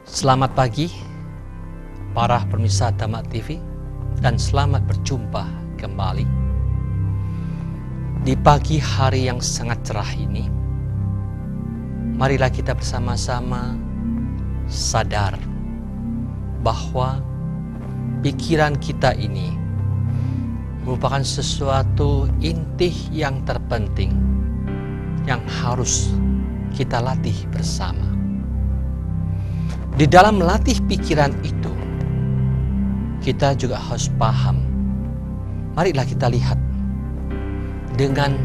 Selamat pagi para pemirsa Damak TV dan selamat berjumpa kembali. Di pagi hari yang sangat cerah ini, marilah kita bersama-sama sadar bahwa pikiran kita ini merupakan sesuatu inti yang terpenting yang harus kita latih bersama. Di dalam melatih pikiran itu, kita juga harus paham. Marilah kita lihat dengan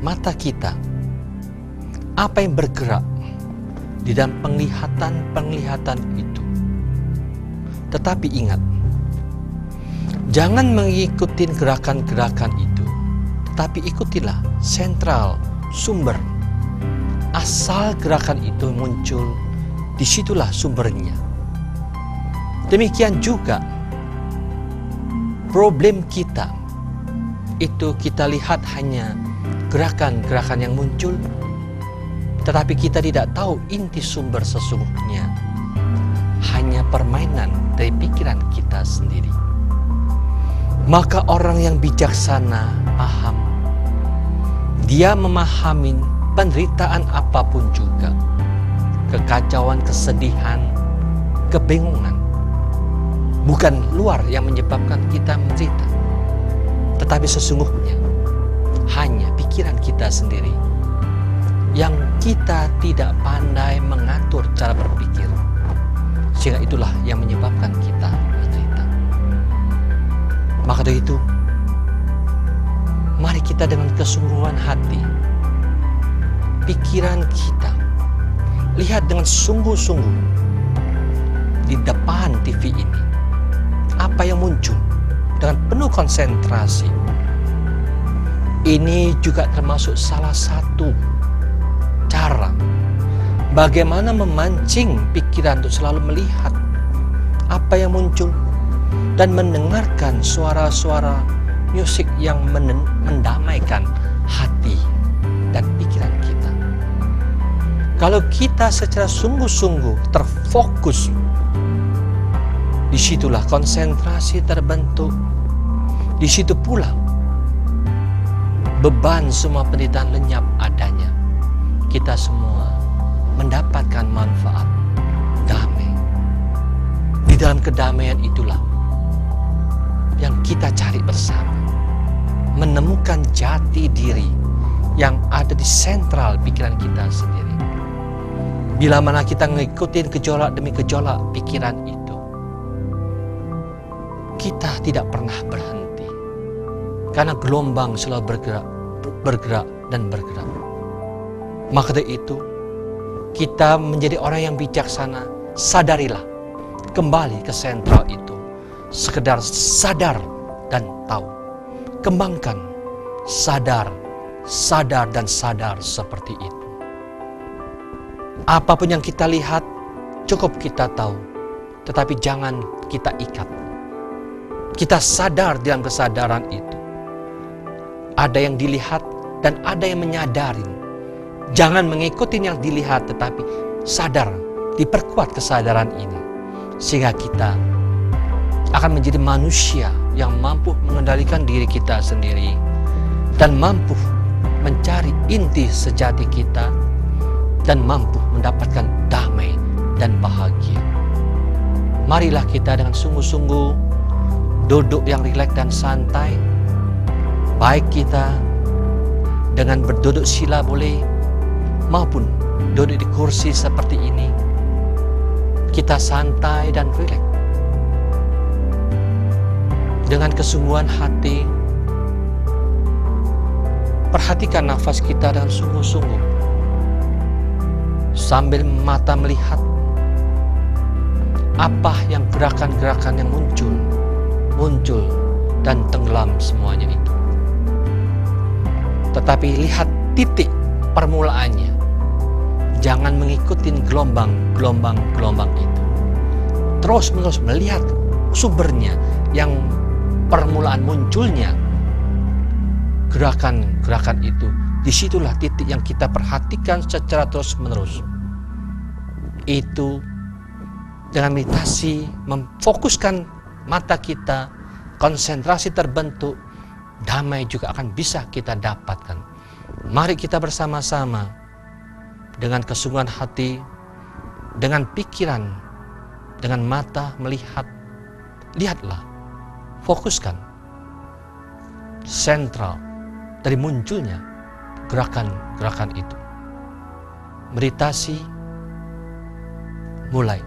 mata kita apa yang bergerak di dalam penglihatan itu. Tetapi ingat, jangan mengikuti gerakan-gerakan itu, tetapi ikutilah sentral, sumber. Asal gerakan itu muncul, disitulah sumbernya. Demikian juga problem kita itu kita lihat hanya gerakan-gerakan yang muncul, tetapi kita tidak tahu inti sumber sesungguhnya. Hanya permainan dari pikiran kita sendiri. Maka orang yang bijaksana paham. Dia memahami penderitaan apapun juga. Kekacauan, kesedihan, kebingungan. Bukan luar yang menyebabkan kita menderita, tetapi sesungguhnya hanya pikiran kita sendiri yang kita tidak pandai mengatur cara berpikir, sehingga itulah yang menyebabkan kita menderita. Maka dari itu, mari kita dengan kesungguhan hati, pikiran kita lihat dengan sungguh-sungguh di depan TV ini apa yang muncul dengan penuh konsentrasi. Ini juga termasuk salah satu cara bagaimana memancing pikiran untuk selalu melihat apa yang muncul dan mendengarkan suara-suara musik yang mendamaikan hati dan pikiran kita. Kalau kita secara sungguh-sungguh terfokus, disitulah konsentrasi terbentuk. Di situ pula beban semua penderitaan lenyap adanya. Kita semua mendapatkan manfaat damai. Di dalam kedamaian itulah yang kita cari bersama. Menemukan jati diri yang ada di sentral pikiran kita sendiri. Bila mana kita ngikutin gejolak demi gejolak pikiran itu, kita tidak pernah berhenti. Karena gelombang selalu bergerak dan bergerak. Maka dari itu, kita menjadi orang yang bijaksana. Sadarilah, kembali ke sentral itu. Sekedar sadar dan tahu. Kembangkan, sadar dan sadar seperti itu. Apapun yang kita lihat, cukup kita tahu. Tetapi jangan kita ikat. Kita sadar dalam kesadaran itu. Ada yang dilihat dan ada yang menyadarin. Jangan mengikuti yang dilihat, tetapi sadar, diperkuat kesadaran ini. Sehingga kita akan menjadi manusia yang mampu mengendalikan diri kita sendiri. Dan mampu mencari inti sejati kita. Dan mampu mendapatkan damai dan bahagia. Marilah kita dengan sungguh-sungguh duduk yang rileks dan santai. Baik kita dengan berduduk sila boleh, maupun duduk di kursi seperti ini. Kita santai dan rileks. Dengan kesungguhan hati, perhatikan nafas kita dengan sungguh-sungguh. Sambil mata melihat apa yang gerakan-gerakan yang muncul dan tenggelam semuanya itu. Tetapi lihat titik permulaannya. Jangan mengikuti gelombang-gelombang itu. Terus-menerus melihat sumbernya yang permulaan munculnya gerakan-gerakan itu. Disitulah titik yang kita perhatikan secara terus-menerus. Itu Dengan meditasi, memfokuskan mata kita, konsentrasi terbentuk, damai juga akan bisa kita dapatkan. Mari kita bersama-sama dengan kesungguhan hati, dengan pikiran, dengan mata melihat. Lihatlah, fokuskan, sentral dari munculnya gerakan-gerakan itu. Meditasi mulai.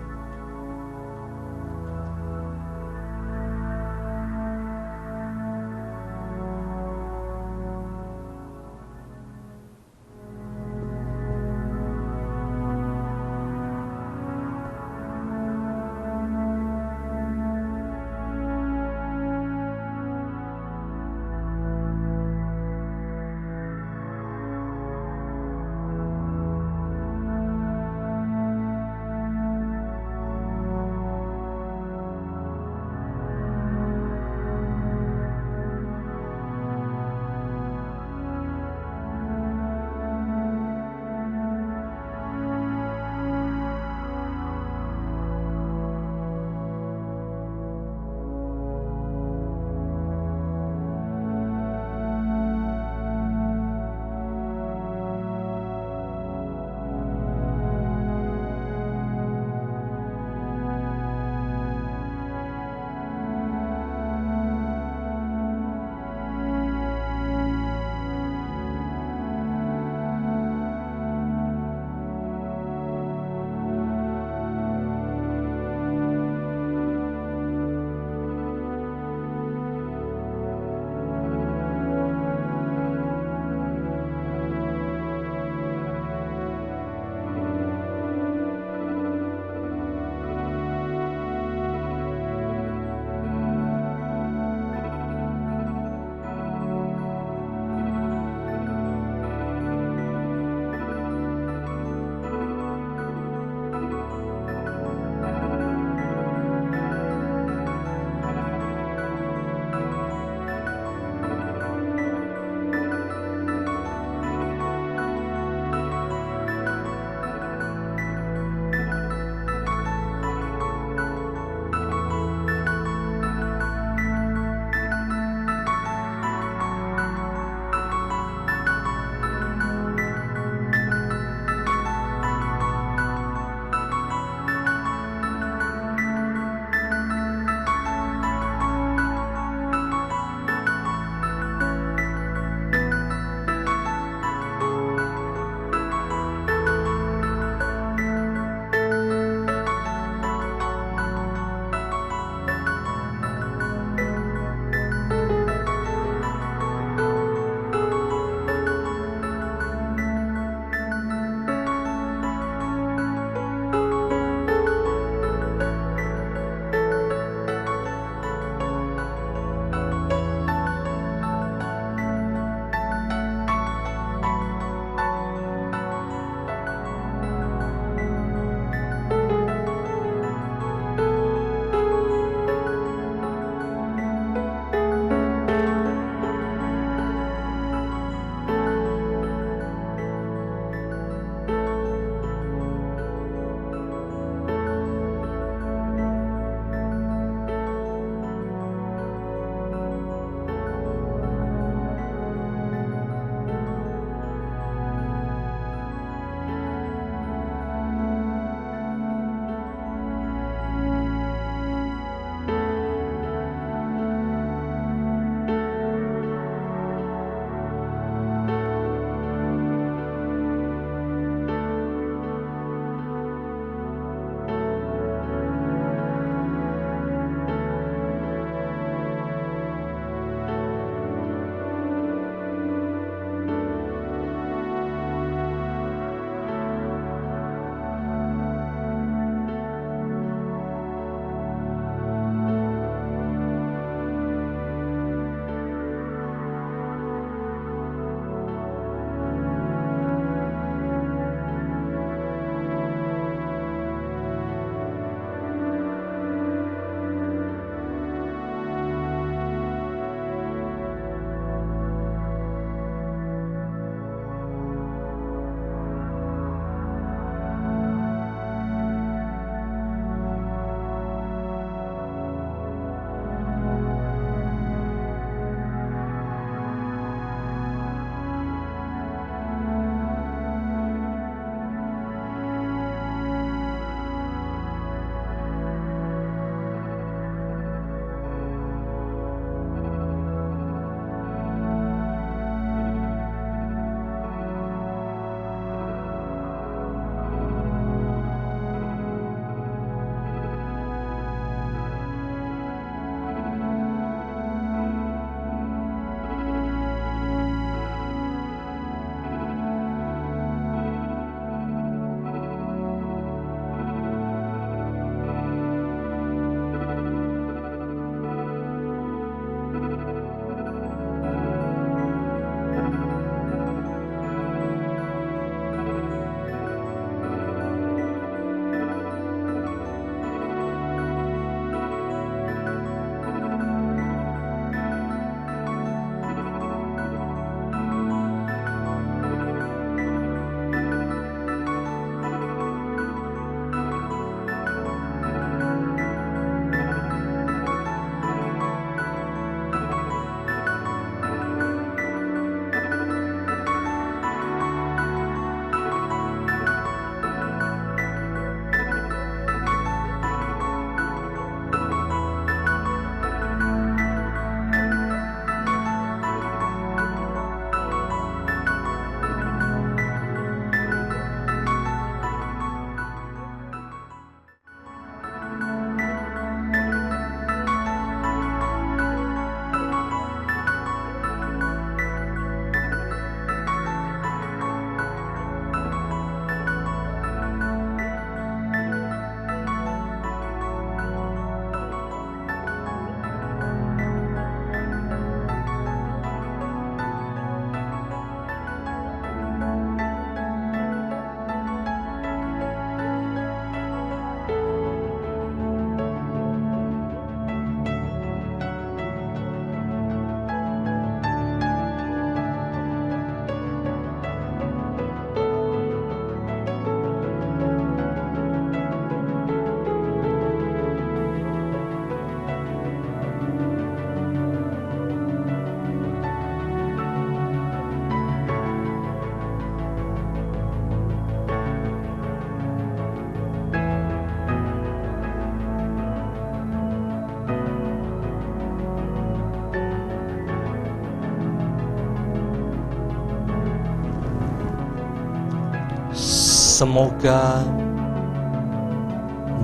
Semoga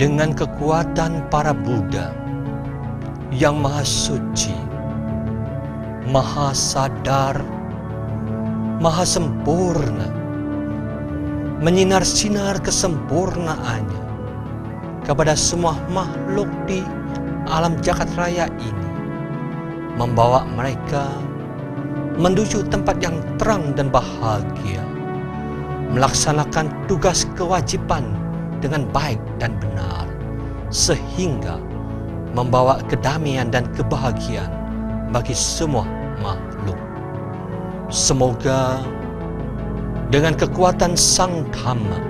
dengan kekuatan para Buddha yang maha suci, maha sadar, maha sempurna, menyinar-sinar kesempurnaannya kepada semua makhluk di alam jagat raya ini, membawa mereka menuju tempat yang terang dan bahagia, melaksanakan tugas kewajiban dengan baik dan benar, sehingga membawa kedamaian dan kebahagiaan bagi semua makhluk. Semoga dengan kekuatan Sang Dhamma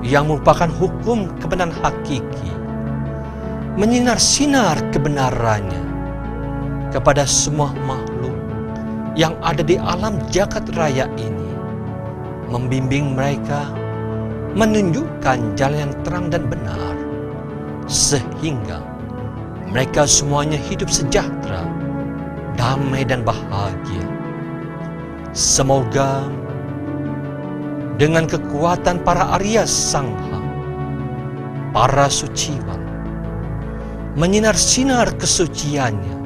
yang merupakan hukum kebenaran hakiki, menyinar-sinar kebenarannya kepada semua makhluk yang ada di alam jagat raya ini, membimbing mereka, menunjukkan jalan yang terang dan benar, sehingga mereka semuanya hidup sejahtera, damai dan bahagia. Semoga dengan kekuatan para Arya Sangha, para suciwan, menyinar-sinar kesuciannya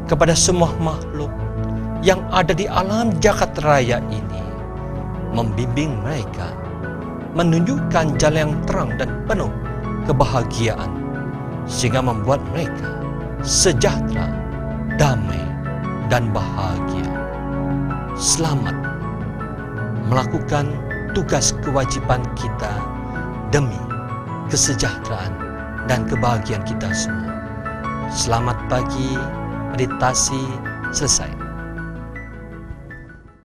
kepada semua makhluk yang ada di alam jagat raya ini, membimbing mereka, menunjukkan jalan yang terang dan penuh kebahagiaan, sehingga membuat mereka sejahtera, damai, dan bahagia. Selamat melakukan tugas kewajiban kita demi kesejahteraan dan kebahagiaan kita semua. Selamat pagi, meditasi selesai.